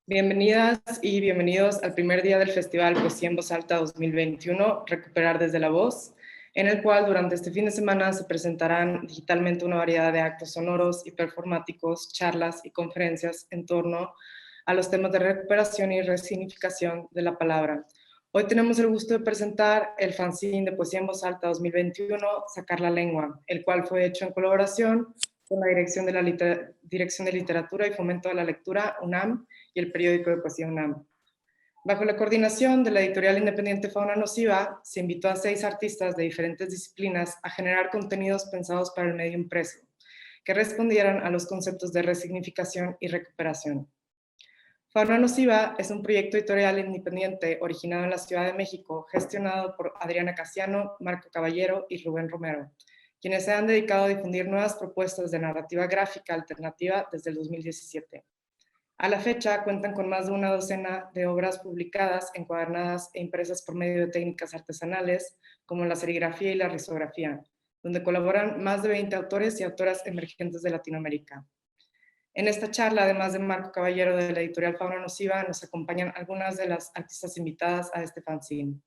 Bienvenidas y bienvenidos al primer día del Festival Poesía en Voz Alta 2021, Recuperar desde la Voz, en el cual durante este fin de semana se presentarán digitalmente una variedad de actos sonoros y performáticos, charlas y conferencias en torno a los temas de recuperación y resignificación de la palabra. Hoy tenemos el gusto de presentar el fanzine de Poesía en Voz Alta 2021, Sacar la Lengua, el cual fue hecho en colaboración con la Dirección de Literatura y Fomento de la Lectura, UNAM, y el periódico de Poesía UNAM. Bajo la coordinación de la editorial independiente Fauna Nociva, se invitó a 6 artistas de diferentes disciplinas a generar contenidos pensados para el medio impreso, que respondieran a los conceptos de resignificación y recuperación. Fauna Nociva es un proyecto editorial independiente originado en la Ciudad de México, gestionado por Adriana Casiano, Marco Caballero y Rubén Romero, quienes se han dedicado a difundir nuevas propuestas de narrativa gráfica alternativa desde el 2017. A la fecha cuentan con más de una docena de obras publicadas, encuadernadas e impresas por medio de técnicas artesanales como la serigrafía y la risografía, donde colaboran más de 20 autores y autoras emergentes de Latinoamérica. En esta charla, además de Marco Caballero de la editorial Fauna Nociva, nos acompañan algunas de las artistas invitadas a este fanzine.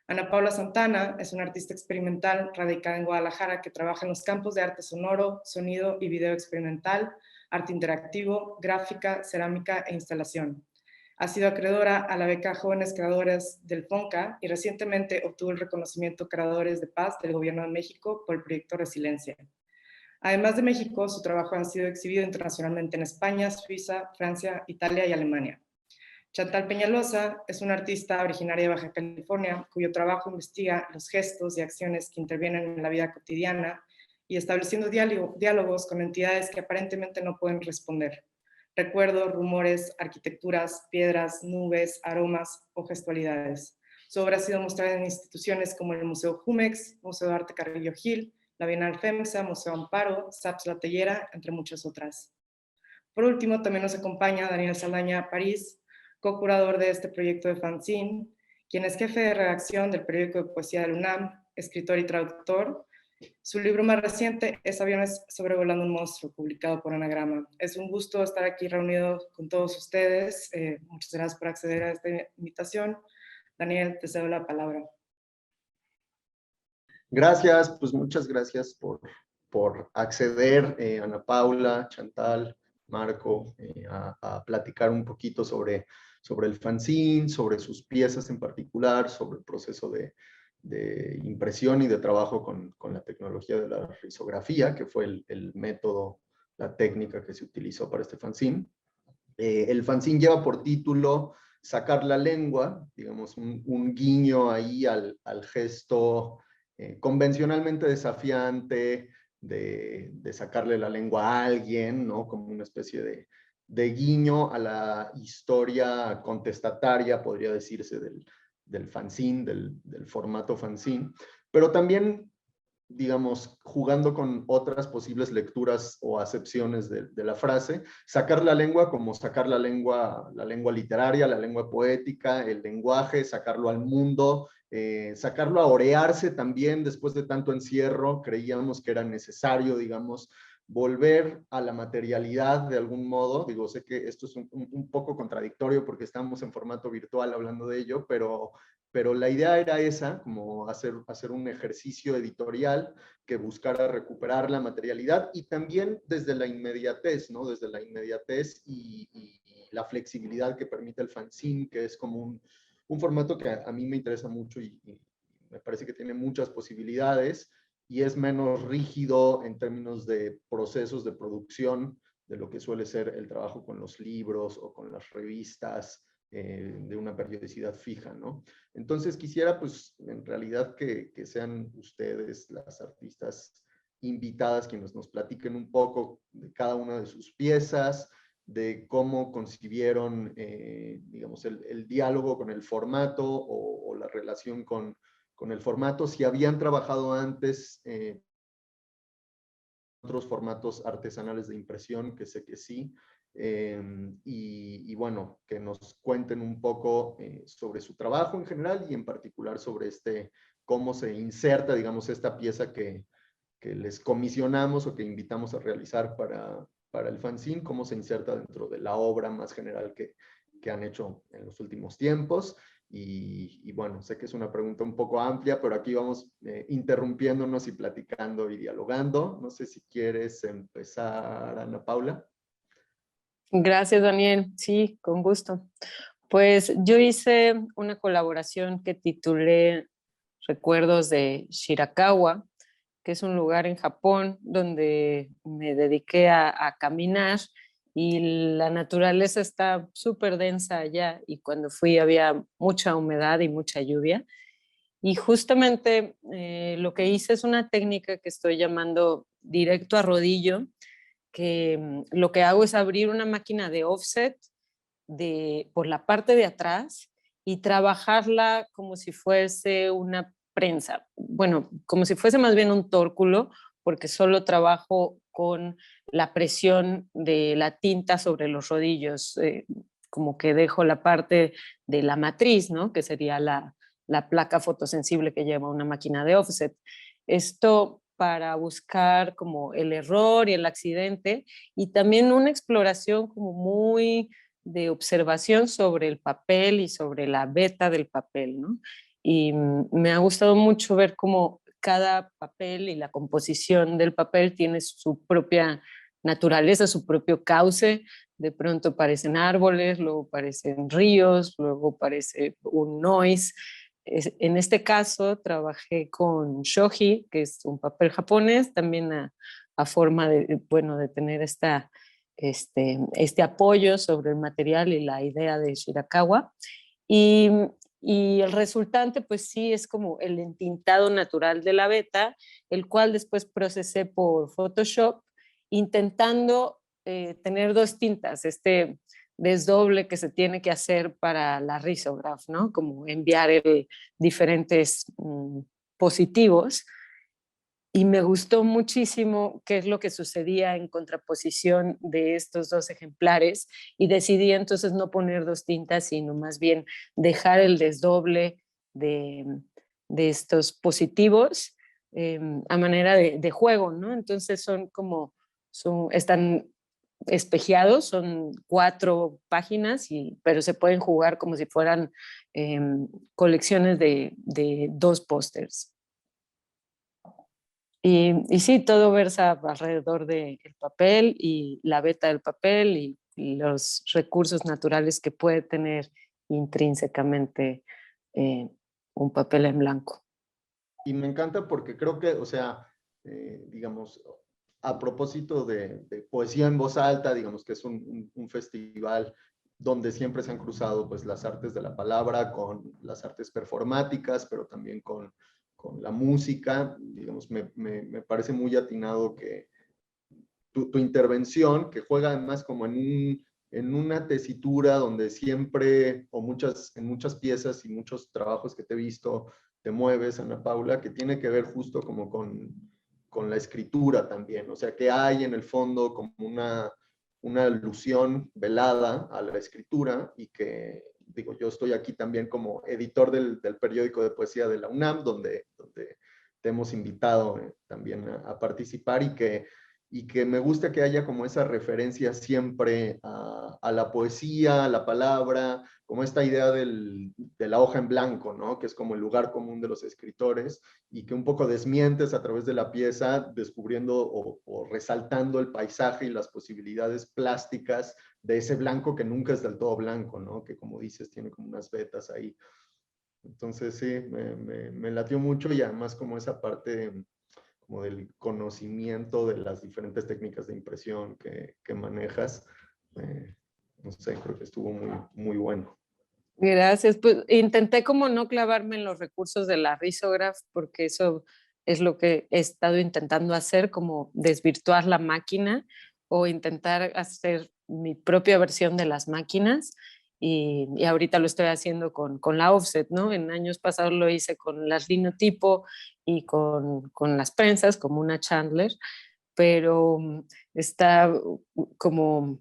Ana Paula Santana es una artista experimental radicada en Guadalajara que trabaja en los campos de arte sonoro, sonido y video experimental, arte interactivo, gráfica, cerámica e instalación. Ha sido acreedora a la beca Jóvenes Creadores del FONCA y recientemente obtuvo el reconocimiento Creadores de Paz del Gobierno de México por el proyecto Resiliencia. Además de México, su trabajo ha sido exhibido internacionalmente en España, Suiza, Francia, Italia y Alemania. Chantal Peñalosa es una artista originaria de Baja California, cuyo trabajo investiga los gestos y acciones que intervienen en la vida cotidiana y estableciendo diálogos con entidades que aparentemente no pueden responder. Recuerdos, rumores, arquitecturas, piedras, nubes, aromas o gestualidades. Su obra ha sido mostrada en instituciones como el Museo Jumex, Museo de Arte Carrillo Gil, la Bienal FEMSA, Museo Amparo, SAPS La Tellera, entre muchas otras. Por último, también nos acompaña Daniel Saldaña París, co-curador de este proyecto de fanzine, quien es jefe de redacción del periódico de poesía del UNAM, escritor y traductor. Su libro más reciente es Aviones sobrevolando un monstruo, publicado por Anagrama. Es un gusto estar aquí reunido con todos ustedes. Muchas gracias por acceder a esta invitación. Daniel, te cedo la palabra. Gracias, pues muchas gracias por acceder, Ana Paula, Chantal, Marco, a platicar un poquito sobre el fanzine, sobre sus piezas en particular, sobre el proceso de impresión y de trabajo con la tecnología de la risografía, que fue el método, la técnica que se utilizó para este fanzine. El fanzine lleva por título Sacar la Lengua, digamos un guiño ahí al gesto convencionalmente desafiante de sacarle la lengua a alguien, ¿no? Como una especie de guiño a la historia contestataria, podría decirse, del fanzine, del formato fanzine, pero también, digamos, jugando con otras posibles lecturas o acepciones de la frase, sacar la lengua como sacar la lengua literaria, la lengua poética, el lenguaje, sacarlo al mundo, sacarlo a orearse también después de tanto encierro. Creíamos que era necesario, digamos, volver a la materialidad de algún modo. Digo, sé que esto es un poco contradictorio porque estamos en formato virtual hablando de ello, pero la idea era esa, como hacer un ejercicio editorial que buscara recuperar la materialidad y también desde la inmediatez, ¿no? Desde la inmediatez y la flexibilidad que permite el fanzine, que es como un formato que a mí me interesa mucho y me parece que tiene muchas posibilidades y es menos rígido en términos de procesos de producción de lo que suele ser el trabajo con los libros o con las revistas de una periodicidad fija, ¿no? Entonces quisiera, pues, en realidad que sean ustedes, las artistas invitadas, quienes nos platiquen un poco de cada una de sus piezas, de cómo concibieron, digamos, el diálogo con el formato o la relación con el formato, si habían trabajado antes otros formatos artesanales de impresión, que sé que sí, y bueno, que nos cuenten un poco sobre su trabajo en general y en particular sobre cómo se inserta, digamos, esta pieza que les comisionamos o que invitamos a realizar para el fanzine, cómo se inserta dentro de la obra más general que que han hecho en los últimos tiempos. Y bueno, sé que es una pregunta un poco amplia, pero aquí vamos interrumpiéndonos y platicando y dialogando. No sé si quieres empezar, Ana Paula. Gracias, Daniel. Sí, con gusto. Pues yo hice una colaboración que titulé Recuerdos de Shirakawa, que es un lugar en Japón donde me dediqué a caminar y la naturaleza está súper densa allá y cuando fui había mucha humedad y mucha lluvia. Y justamente lo que hice es una técnica que estoy llamando directo a rodillo, que lo que hago es abrir una máquina de offset por la parte de atrás y trabajarla como si fuese una prensa. Bueno, como si fuese más bien un tórculo, porque solo trabajo con la presión de la tinta sobre los rodillos, como que dejo la parte de la matriz, ¿no? Que sería la placa fotosensible que lleva una máquina de offset. Esto para buscar como el error y el accidente y también una exploración como muy de observación sobre el papel y sobre la beta del papel, ¿no? Y me ha gustado mucho ver cómo cada papel y la composición del papel tiene su propia naturaleza, su propio cauce. De pronto parecen árboles, luego parecen ríos, luego parece un noise. En este caso trabajé con shoji, que es un papel japonés, también a forma de, bueno, de tener este apoyo sobre el material y la idea de Shirakawa. Y, y el resultante, pues sí, es como el entintado natural de la beta, el cual después procesé por Photoshop, intentando tener dos tintas, este desdoble que se tiene que hacer para la risograph, ¿no? Como enviar diferentes positivos. Y me gustó muchísimo qué es lo que sucedía en contraposición de estos dos ejemplares y decidí entonces no poner dos tintas, sino más bien dejar el desdoble de, de estos positivos a manera de juego, ¿no? Entonces están espejeados, son 4 páginas, pero se pueden jugar como si fueran colecciones de 2 pósters. Y sí, todo versa alrededor del papel y la beta del papel y los recursos naturales que puede tener intrínsecamente eh, un papel en blanco. Y me encanta porque creo que, o sea, digamos, a propósito de poesía en voz alta, digamos que es un festival donde siempre se han cruzado pues las artes de la palabra con las artes performáticas, pero también con la música. Digamos, me parece muy atinado que tu intervención, que juega además como en una tesitura donde siempre, o en muchas piezas y muchos trabajos que te he visto, te mueves, Ana Paula, que tiene que ver justo como con la escritura también. O sea, que hay en el fondo como una alusión velada a la escritura y que, digo, yo estoy aquí también como editor del periódico de poesía de la UNAM, donde te hemos invitado también a participar y que me gusta que haya como esa referencia siempre a la poesía, a la palabra, como esta idea de la hoja en blanco, ¿no? Que es como el lugar común de los escritores y que un poco desmientes a través de la pieza, descubriendo o resaltando el paisaje y las posibilidades plásticas de ese blanco que nunca es del todo blanco, ¿no? Que como dices, tiene como unas vetas ahí. Entonces sí, me latió mucho y además como esa parte como del conocimiento de las diferentes técnicas de impresión que manejas. No sé, creo que estuvo muy bueno. Gracias. Pues intenté como no clavarme en los recursos de la risograph, porque eso es lo que he estado intentando hacer, como desvirtuar la máquina o intentar hacer mi propia versión de las máquinas. Y ahorita lo estoy haciendo con la offset, ¿no? En años pasados lo hice con las linotipo y con las prensas, como una Chandler, pero está como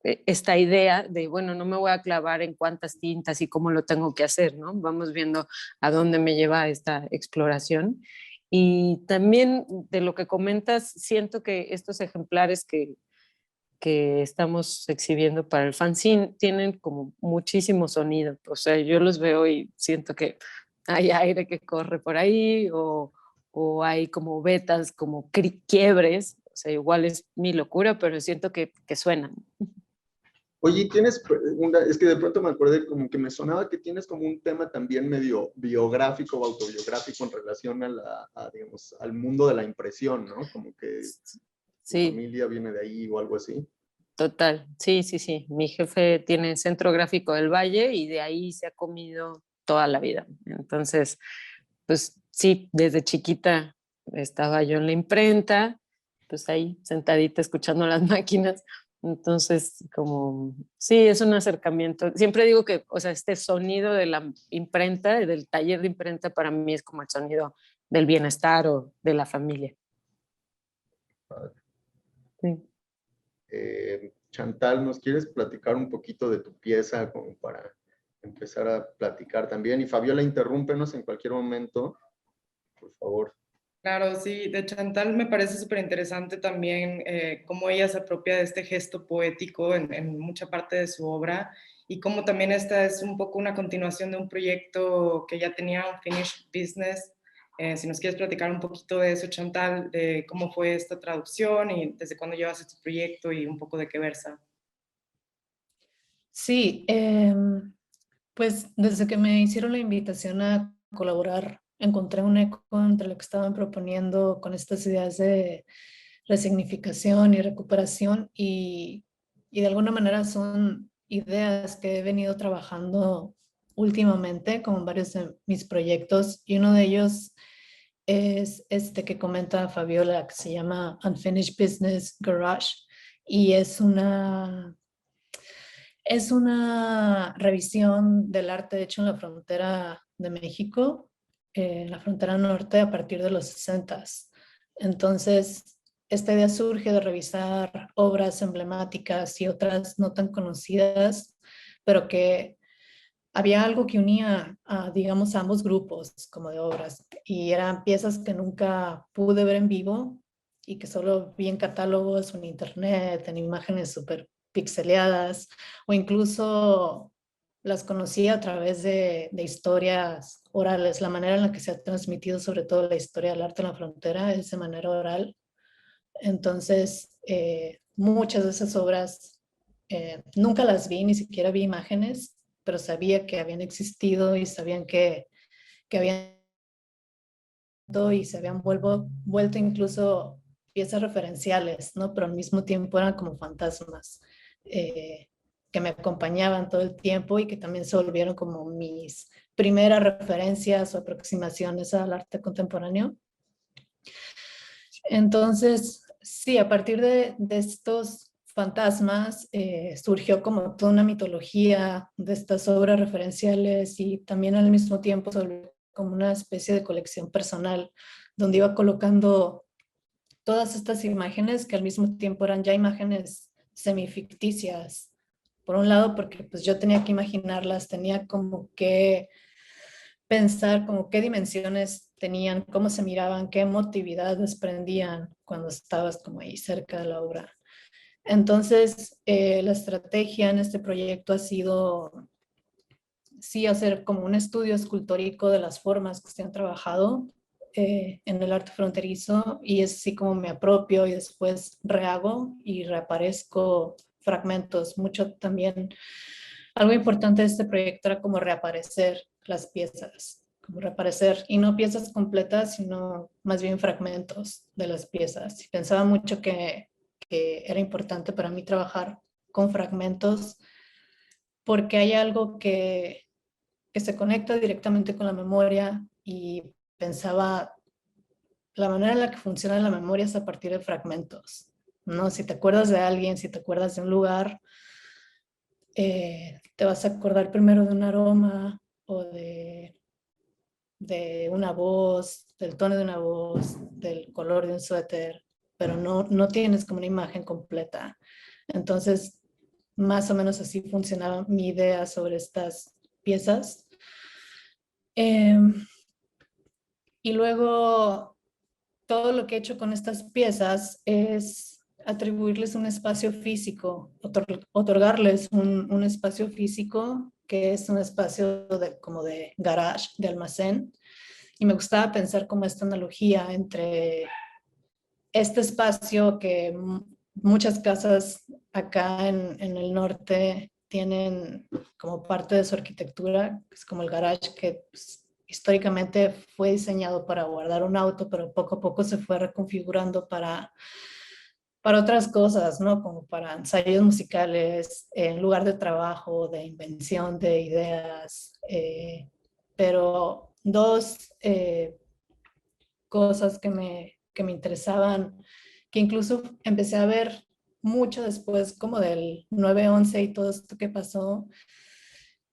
esta idea de, bueno, no me voy a clavar en cuántas tintas y cómo lo tengo que hacer, ¿no? Vamos viendo a dónde me lleva esta exploración. Y también de lo que comentas, siento que estos ejemplares que estamos exhibiendo para el fanzine tienen como muchísimo sonido. O sea, yo los veo y siento que hay aire que corre por ahí o hay como vetas, como quiebres. O sea, igual es mi locura, pero siento que suenan. Oye, es que de pronto me acordé como que me sonaba que tienes como un tema también medio biográfico o autobiográfico en relación digamos, al mundo de la impresión, ¿no? Como que tu Sí, familia viene de ahí o algo así. total. Sí, sí, sí. Mi jefe tiene Centro Gráfico del Valle y de ahí se ha comido toda la vida. Entonces, pues sí, desde chiquita estaba yo en la imprenta, pues ahí sentadita escuchando las máquinas. Entonces, como, sí, es un acercamiento. Siempre digo que, o sea, este sonido de la imprenta, del taller de imprenta, para mí es como el sonido del bienestar o de la familia. Sí. Chantal, ¿nos quieres platicar un poquito de tu pieza como para empezar a platicar también? Y Fabiola, interrúmpenos en cualquier momento, por favor. Claro, sí, de Chantal me parece súper interesante también cómo ella se apropia de este gesto poético en mucha parte de su obra y cómo también esta es un poco una continuación de un proyecto que ya tenía Unfinished Business. Si nos quieres platicar un poquito de eso, Chantal, de cómo fue esta traducción y desde cuándo llevas este proyecto y un poco de qué versa. Sí, pues desde que me hicieron la invitación a colaborar, encontré un eco entre lo que estaban proponiendo con estas ideas de resignificación y recuperación y de alguna manera son ideas que he venido trabajando últimamente con varios de mis proyectos y uno de ellos es este que comenta Fabiola que se llama Unfinished Business Garage y es una revisión del arte hecho en la frontera de México, en la frontera norte a partir de los 60. Entonces, esta idea surge de revisar obras emblemáticas y otras no tan conocidas, pero que había algo que unía a, digamos, a ambos grupos como de obras y eran piezas que nunca pude ver en vivo y que solo vi en catálogos o en internet, en imágenes súper pixeleadas o incluso las conocí a través de historias orales. La manera en la que se ha transmitido sobre todo la historia del arte en la frontera es de manera oral. Entonces, muchas de esas obras nunca las vi, ni siquiera vi imágenes, pero sabía que habían existido y sabían que habían y se habían vuelto incluso piezas referenciales, ¿no? Pero al mismo tiempo eran como fantasmas que me acompañaban todo el tiempo y que también se volvieron como mis primeras referencias o aproximaciones al arte contemporáneo. Entonces, sí, a partir de estos fantasmas surgió como toda una mitología de estas obras referenciales y también al mismo tiempo se volvió como una especie de colección personal donde iba colocando todas estas imágenes que al mismo tiempo eran ya imágenes semificticias. Por un lado, porque pues yo tenía que imaginarlas, tenía como que pensar como qué dimensiones tenían, cómo se miraban, qué emotividad desprendían cuando estabas como ahí cerca de la obra. Entonces, la estrategia en este proyecto ha sido, sí, hacer como un estudio escultórico de las formas que se han trabajado en el arte fronterizo y es así como me apropio y después rehago y reaparezco fragmentos. Mucho también, algo importante de este proyecto era como reaparecer las piezas, como reaparecer, y no piezas completas, sino más bien fragmentos de las piezas. Y pensaba mucho que era importante para mí trabajar con fragmentos porque hay algo que se conecta directamente con la memoria y pensaba la manera en la que funciona la memoria es a partir de fragmentos, ¿no? Si te acuerdas de alguien, si te acuerdas de un lugar, te vas a acordar primero de un aroma o de una voz, del tono de una voz, del color de un suéter, pero no tienes como una imagen completa. Entonces, más o menos así funcionaba mi idea sobre estas piezas. Y luego todo lo que he hecho con estas piezas es atribuirles un espacio físico, otorgarles un espacio físico que es un espacio como de garage, de almacén. Y me gustaba pensar como esta analogía entre este espacio que muchas casas acá en el norte tienen como parte de su arquitectura, es como el garage que pues, históricamente fue diseñado para guardar un auto, pero poco a poco se fue reconfigurando para otras cosas, ¿no? Como para ensayos musicales, en lugar de trabajo, de invención de ideas, pero dos cosas que me interesaban, que incluso empecé a ver mucho después, como del 9/11 y todo esto que pasó,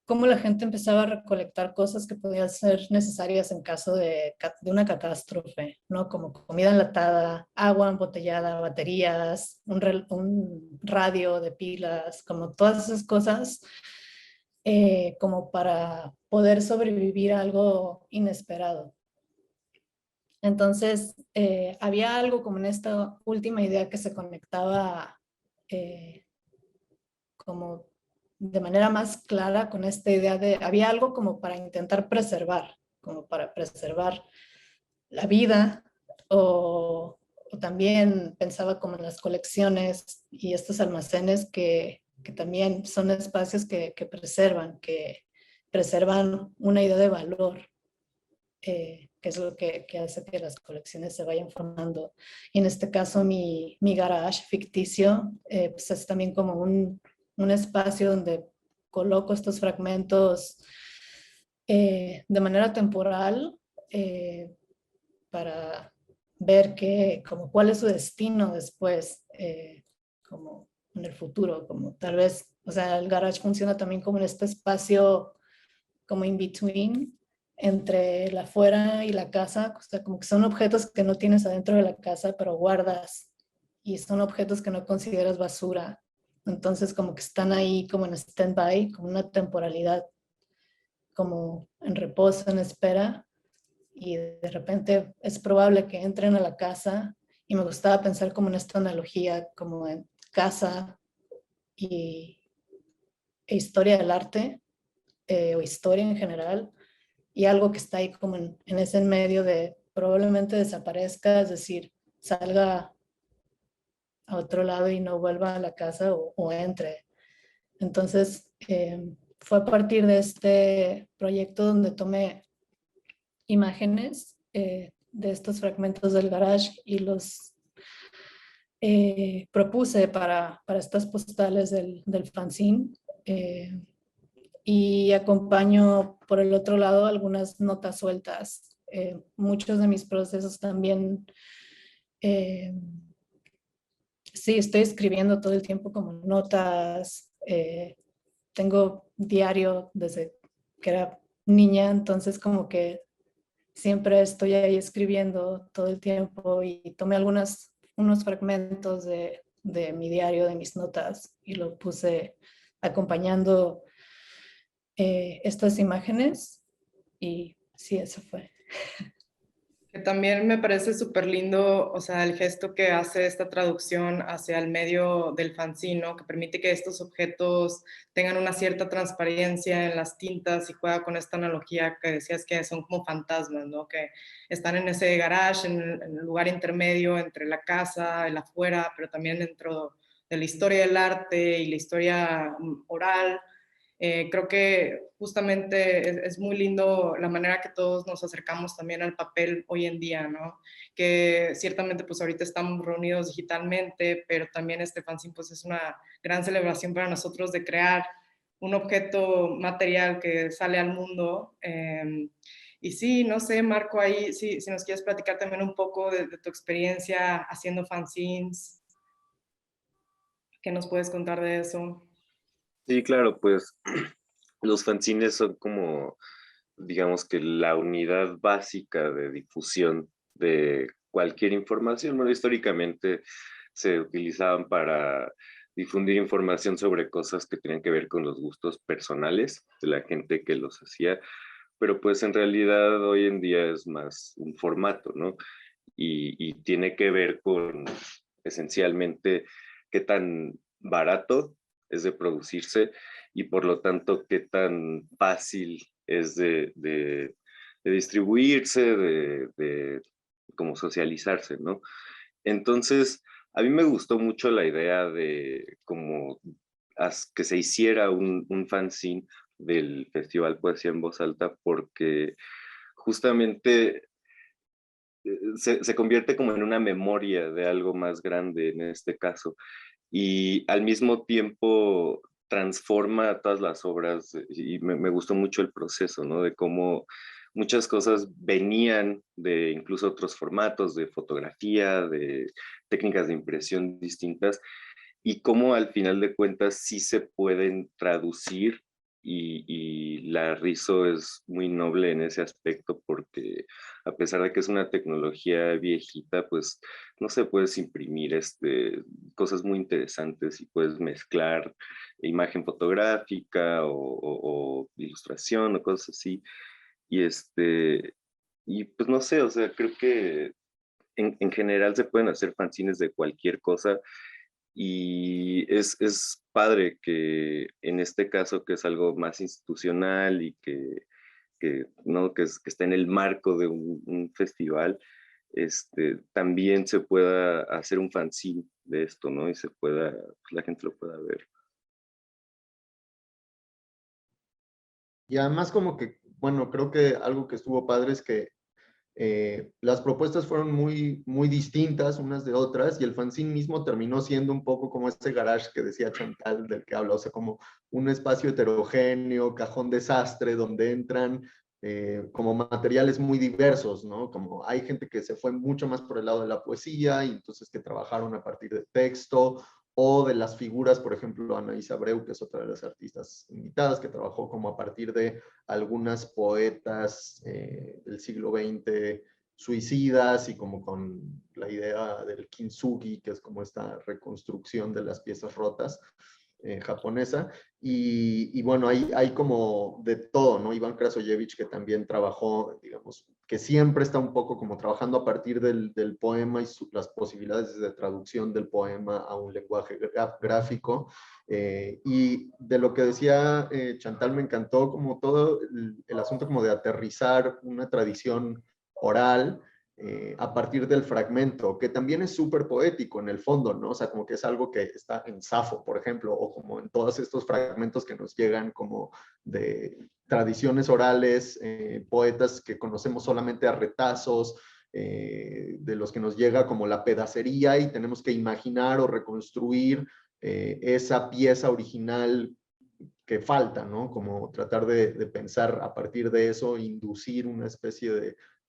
cómo la gente empezaba a recolectar cosas que podían ser necesarias en caso de una catástrofe, ¿no? Como comida enlatada, agua embotellada, baterías, un radio de pilas, como todas esas cosas, como para poder sobrevivir a algo inesperado. Entonces, había algo como en esta última idea que se conectaba como de manera más clara con esta idea de, había algo como para intentar preservar, como para preservar la vida, o también pensaba como en las colecciones y estos almacenes que también son espacios que preservan una idea de valor, que es lo que hace que las colecciones se vayan formando. Y en este caso mi garage ficticio pues es también como un espacio donde coloco estos fragmentos de manera temporal para ver como cuál es su destino después, como en el futuro, como tal vez, o sea, el garage funciona también como en este espacio como in between entre la afuera y la casa, o sea, como que son objetos que no tienes adentro de la casa, pero guardas, y son objetos que no consideras basura. Entonces como que están ahí como en stand-by, como una temporalidad, como en reposo, en espera, y de repente es probable que entren a la casa, y me gustaba pensar como en esta analogía, como en casa y, e historia del arte, o historia en general, y algo que está ahí como en ese en medio de probablemente desaparezca, es decir, salga a otro lado y no vuelva a la casa o entre. Entonces, fue a partir de este proyecto donde tomé imágenes de estos fragmentos del garage y los propuse para estas postales del fanzine. Y acompaño por el otro lado algunas notas sueltas. Muchos de mis procesos también, sí, estoy escribiendo todo el tiempo como notas. Tengo diario desde que era niña, entonces como que siempre estoy ahí escribiendo todo el tiempo, y tomé unos fragmentos de mi diario, de mis notas, y lo puse acompañando estas imágenes, y sí, eso fue. Que también me parece súper lindo, o sea, el gesto que hace esta traducción hacia el medio del fanzine, ¿no? Que permite que estos objetos tengan una cierta transparencia en las tintas, y juega con esta analogía que decías que son como fantasmas, ¿no? Que están en ese garage, en el lugar intermedio entre la casa, el afuera, pero también dentro de la historia del arte y la historia oral. Creo que justamente es muy lindo la manera que todos nos acercamos también al papel hoy en día, ¿no? Que ciertamente pues ahorita estamos reunidos digitalmente, pero también este fanzine pues es una gran celebración para nosotros de crear un objeto material que sale al mundo. Y sí, no sé, Marco, ahí si nos quieres platicar también un poco de tu experiencia haciendo fanzines, ¿qué nos puedes contar de eso? Sí, claro, pues los fanzines son como, digamos que la unidad básica de difusión de cualquier información. Bueno, históricamente se utilizaban para difundir información sobre cosas que tenían que ver con los gustos personales de la gente que los hacía, pero pues en realidad hoy en día es más un formato, ¿no? Y tiene que ver con esencialmente qué tan barato es de producirse y por lo tanto qué tan fácil es de distribuirse, de como socializarse, ¿no? Entonces, a mí me gustó mucho la idea de como que se hiciera un fanzine del Festival Poesía en Voz Alta porque justamente se convierte como en una memoria de algo más grande en este caso y al mismo tiempo transforma todas las obras y me gustó mucho el proceso, ¿no? De cómo muchas cosas venían de incluso otros formatos, de fotografía, de técnicas de impresión distintas y cómo al final de cuentas sí se pueden traducir y la Rizo es muy noble en ese aspecto porque a pesar de que es una tecnología viejita, pues no se puedes imprimir cosas muy interesantes y puedes mezclar imagen fotográfica o ilustración o cosas así. Y y pues no sé, o sea, creo que en general se pueden hacer fanzines de cualquier cosa y es padre que en este caso, que es algo más institucional y ¿no? Que está en el marco de un festival, también se pueda hacer un fanzine de esto, ¿no? Y pues la gente lo pueda ver. Y además como que, bueno, creo que algo que estuvo padre es que las propuestas fueron muy distintas unas de otras y el fanzine mismo terminó siendo un poco como ese garage que decía Chantal del que habla, o sea, como un espacio heterogéneo, cajón desastre, donde entran como materiales muy diversos, ¿no? Como hay gente que se fue mucho más por el lado de la poesía y entonces que trabajaron a partir de texto o de las figuras, por ejemplo, Anaís Abreu, que es otra de las artistas invitadas, que trabajó como a partir de algunas poetas del siglo XX suicidas y como con la idea del kintsugi, que es como esta reconstrucción de las piezas rotas japonesa. Y bueno, hay como de todo, ¿no? Iván Krasoyevich, que también trabajó, digamos, que siempre está un poco como trabajando a partir del poema y las posibilidades de traducción del poema a un lenguaje gráfico. Y de lo que decía Chantal, me encantó como todo el asunto como de aterrizar una tradición oral a partir del fragmento, que también es súper poético en el fondo, ¿no? O sea, como que es algo que está en Safo, por ejemplo, o como en todos estos fragmentos que nos llegan como de tradiciones orales, poetas que conocemos solamente a retazos, de los que nos llega como la pedacería y tenemos que imaginar o reconstruir esa pieza original que falta, ¿no? Como tratar de pensar a partir de eso, inducir una especie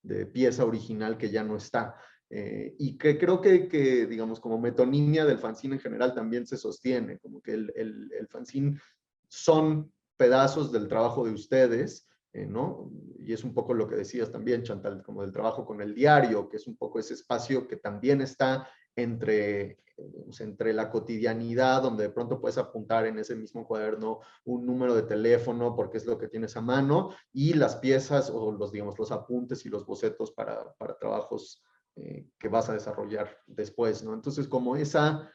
de pieza original que ya no está. Y que creo que, digamos, como metonimia del fanzine en general también se sostiene, como que el fanzine son pedazos del trabajo de ustedes, ¿no? Y es un poco lo que decías también, Chantal, como del trabajo con el diario, que es un poco ese espacio que también está entre la cotidianidad, donde de pronto puedes apuntar en ese mismo cuaderno un número de teléfono porque es lo que tienes a mano, y las piezas o digamos, los apuntes y los bocetos para trabajos que vas a desarrollar después, ¿no? Entonces, como esa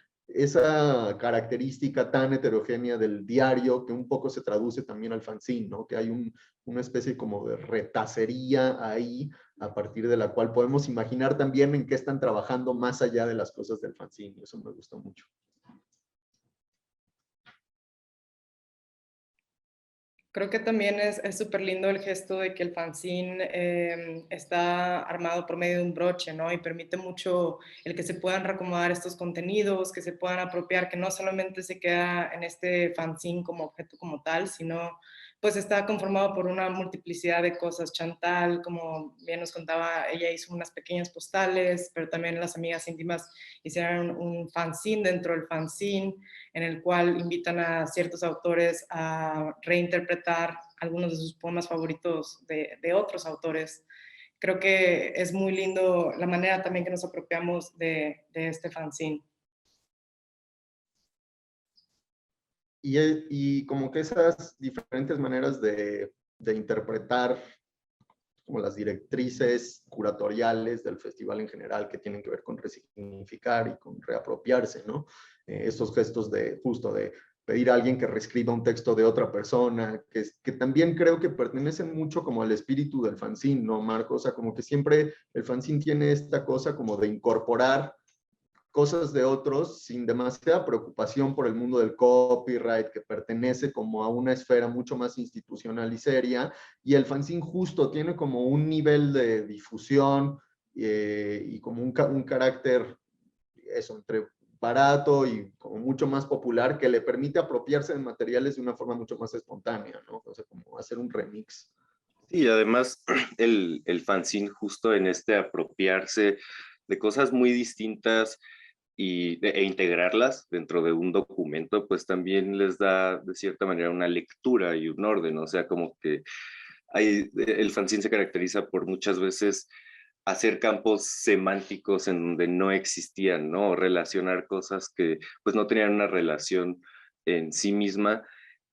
característica tan heterogénea del diario que un poco se traduce también al fanzine, ¿no? Que hay una especie como de retacería ahí a partir de la cual podemos imaginar también en qué están trabajando más allá de las cosas del fanzine. Eso me gustó mucho. Creo que también es súper lindo el gesto de que el fanzine está armado por medio de un broche, ¿no? Y permite mucho el que se puedan reacomodar estos contenidos, que se puedan apropiar, que no solamente se queda en este fanzine como objeto como tal, sino pues está conformado por una multiplicidad de cosas. Chantal, como bien nos contaba, ella hizo unas pequeñas postales, pero también las amigas íntimas hicieron un fanzine dentro del fanzine, en el cual invitan a ciertos autores a reinterpretar algunos de sus poemas favoritos de otros autores. Creo que es muy lindo la manera también que nos apropiamos de este fanzine. Y como que esas diferentes maneras de interpretar como las directrices curatoriales del festival en general, que tienen que ver con resignificar y con reapropiarse, ¿no? Estos gestos de justo de pedir a alguien que reescriba un texto de otra persona, que también creo que pertenecen mucho como al espíritu del fanzine, ¿no, Marco? O sea, como que siempre el fanzine tiene esta cosa como de incorporar cosas de otros sin demasiada preocupación por el mundo del copyright, que pertenece como a una esfera mucho más institucional y seria, y el fanzine justo tiene como un nivel de difusión y como un carácter, eso, entre barato y como mucho más popular, que le permite apropiarse de materiales de una forma mucho más espontánea, ¿no? O sea, como hacer un remix. Y además el fanzine justo en este apropiarse de cosas muy distintas e integrarlas dentro de un documento, pues también les da de cierta manera una lectura y un orden, o sea, como que el fanzine se caracteriza por muchas veces hacer campos semánticos en donde no existían, ¿no? O relacionar cosas que pues no tenían una relación en sí misma.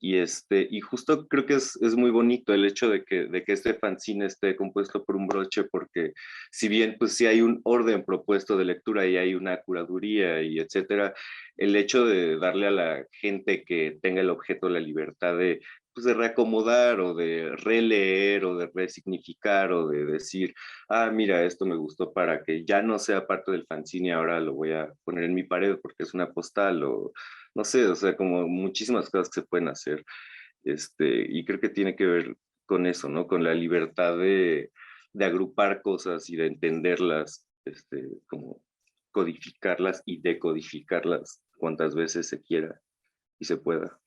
Y justo creo que es muy bonito el hecho de que este fanzine esté compuesto por un broche, porque si bien pues sí hay un orden propuesto de lectura y hay una curaduría y etcétera, el hecho de darle a la gente que tenga el objeto la libertad de, pues, de reacomodar o de releer o de resignificar o de decir, ah, mira, esto me gustó para que ya no sea parte del fanzine y ahora lo voy a poner en mi pared porque es una postal o no sé, o sea, como muchísimas cosas que se pueden hacer. Y creo que tiene que ver con eso, ¿no? Con la libertad de agrupar cosas y de entenderlas, como codificarlas y decodificarlas cuantas veces se quiera y se pueda.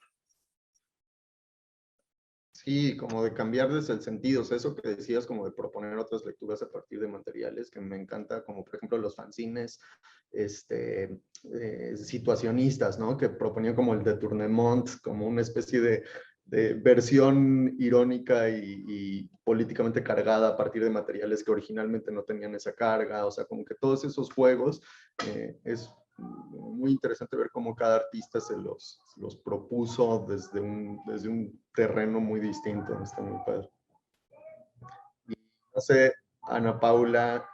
Sí, como de cambiar desde el sentido, o sea, eso que decías como de proponer otras lecturas a partir de materiales, que me encanta, como por ejemplo los fanzines situacionistas, ¿no? Que proponían como el de Tournemont, como una especie de versión irónica y políticamente cargada a partir de materiales que originalmente no tenían esa carga, o sea, como que todos esos juegos es muy interesante ver cómo cada artista se los propuso desde un terreno muy distinto. Está muy padre. Y no sé, Ana Paula,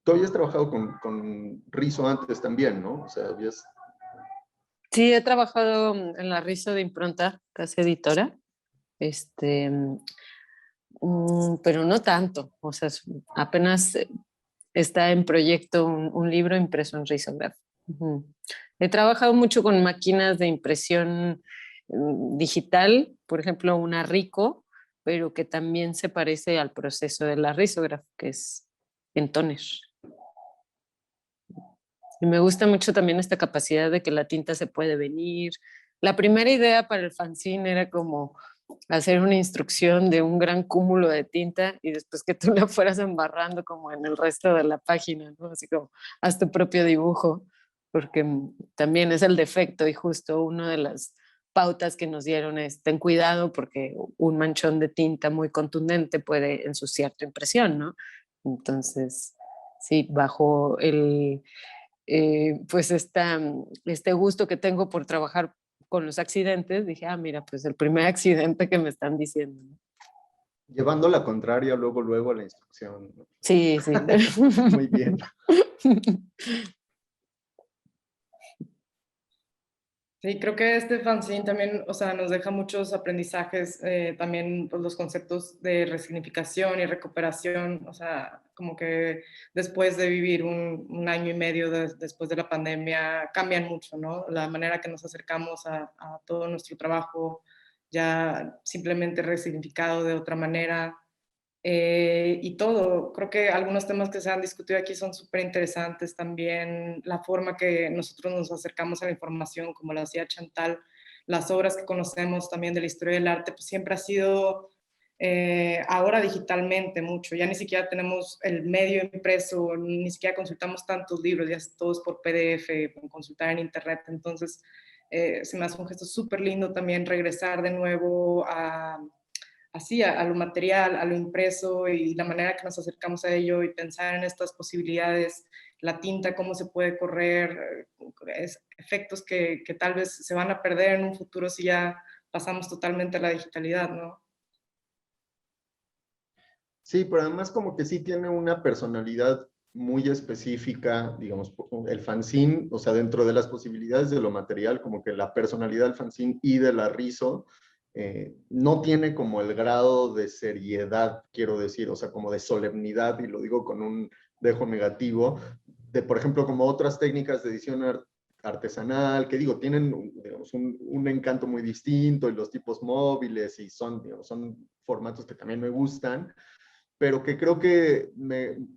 tú habías trabajado con Rizo antes también, ¿no? O sea, habías... Sí, he trabajado en la Rizo de Impronta, casa editora, pero no tanto, o sea, apenas está en proyecto un libro impreso en risograph. He trabajado mucho con máquinas de impresión digital, por ejemplo, una Ricoh, pero que también se parece al proceso de la risograph, que es en toner. Y me gusta mucho también esta capacidad de que la tinta se puede venir. La primera idea para el fanzine era como hacer una instrucción de un gran cúmulo de tinta y después que tú la fueras embarrando como en el resto de la página, ¿no? Así como haz tu propio dibujo, porque también es el defecto y justo una de las pautas que nos dieron es ten cuidado porque un manchón de tinta muy contundente puede ensuciar tu impresión, ¿no? Entonces, sí, bajo pues este gusto que tengo por trabajar con los accidentes, dije, ah, mira, pues el primer accidente que me están diciendo. Llevando la contraria luego a la instrucción. Sí, sí. Muy bien. Sí, creo que este fanzine también, o sea, nos deja muchos aprendizajes, también pues, los conceptos de resignificación y recuperación, o sea, como que después de vivir un año y medio después de la pandemia, cambian mucho, ¿no? La manera que nos acercamos a todo nuestro trabajo, ya simplemente resignificado de otra manera. Y todo, creo que algunos temas que se han discutido aquí son súper interesantes también, la forma que nosotros nos acercamos a la información, como lo hacía Chantal, las obras que conocemos también de la historia del arte, pues siempre ha sido ahora digitalmente mucho, ya ni siquiera tenemos el medio impreso, ni siquiera consultamos tantos libros, ya todos por PDF, consultar en internet, entonces se me hace un gesto súper lindo también regresar de nuevo así a lo material, a lo impreso y la manera que nos acercamos a ello y pensar en estas posibilidades, la tinta, cómo se puede correr, efectos que tal vez se van a perder en un futuro si ya pasamos totalmente a la digitalidad, ¿no? Sí, pero además como que sí tiene una personalidad muy específica, digamos, el fanzine, o sea, dentro de las posibilidades de lo material, como que la personalidad del fanzine y de la Rizo no tiene como el grado de seriedad, quiero decir, o sea, como de solemnidad, y lo digo con un dejo negativo, de, por ejemplo, como otras técnicas de edición artesanal, que digo, tienen, digamos, un encanto muy distinto, y los tipos móviles, y son, digamos, son formatos que también me gustan, pero que creo que,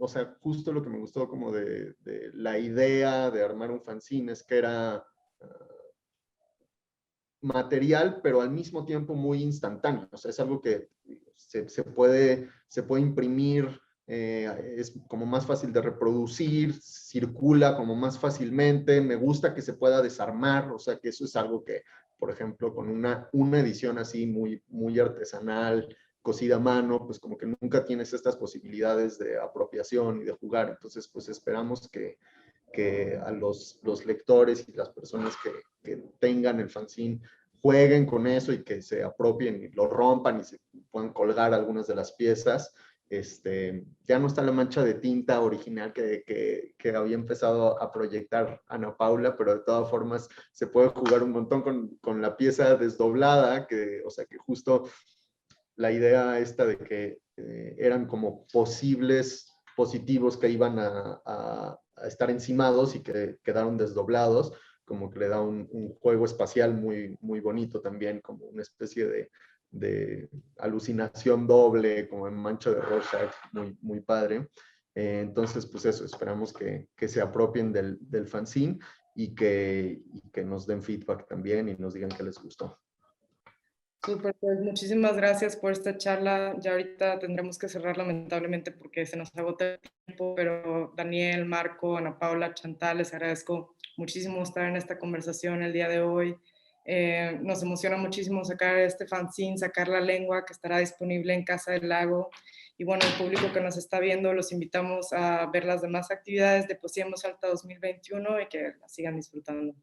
o sea, justo lo que me gustó como de la idea de armar un fanzine es que era material, pero al mismo tiempo muy instantáneo. O sea, es algo que se puede imprimir, es como más fácil de reproducir, circula como más fácilmente, me gusta que se pueda desarmar, o sea, que eso es algo que, por ejemplo, con una edición así muy artesanal, cosida a mano, pues como que nunca tienes estas posibilidades de apropiación y de jugar. Entonces, pues esperamos que a los lectores y las personas que tengan el fanzine jueguen con eso y que se apropien y lo rompan y se puedan colgar algunas de las piezas. Ya no está la mancha de tinta original que había empezado a proyectar Ana Paula, pero de todas formas se puede jugar un montón con la pieza desdoblada, o sea que justo la idea esta de que eran como posibles positivos que iban a estar encimados y que quedaron desdoblados, como que le da un juego espacial muy bonito también, como una especie de alucinación doble, como en mancha de Rorschach, muy padre. Entonces, pues eso, esperamos que se apropien del fanzine y que nos den feedback también y nos digan que les gustó. Súper, pues muchísimas gracias por esta charla. Ya ahorita tendremos que cerrar lamentablemente porque se nos agota el tiempo, pero Daniel, Marco, Ana Paula, Chantal, les agradezco muchísimo estar en esta conversación el día de hoy. Nos emociona muchísimo sacar este fanzine, sacar la lengua, que estará disponible en Casa del Lago. Y bueno, el público que nos está viendo, los invitamos a ver las demás actividades de Poesía en Voz Alta 2021 y que la sigan disfrutando.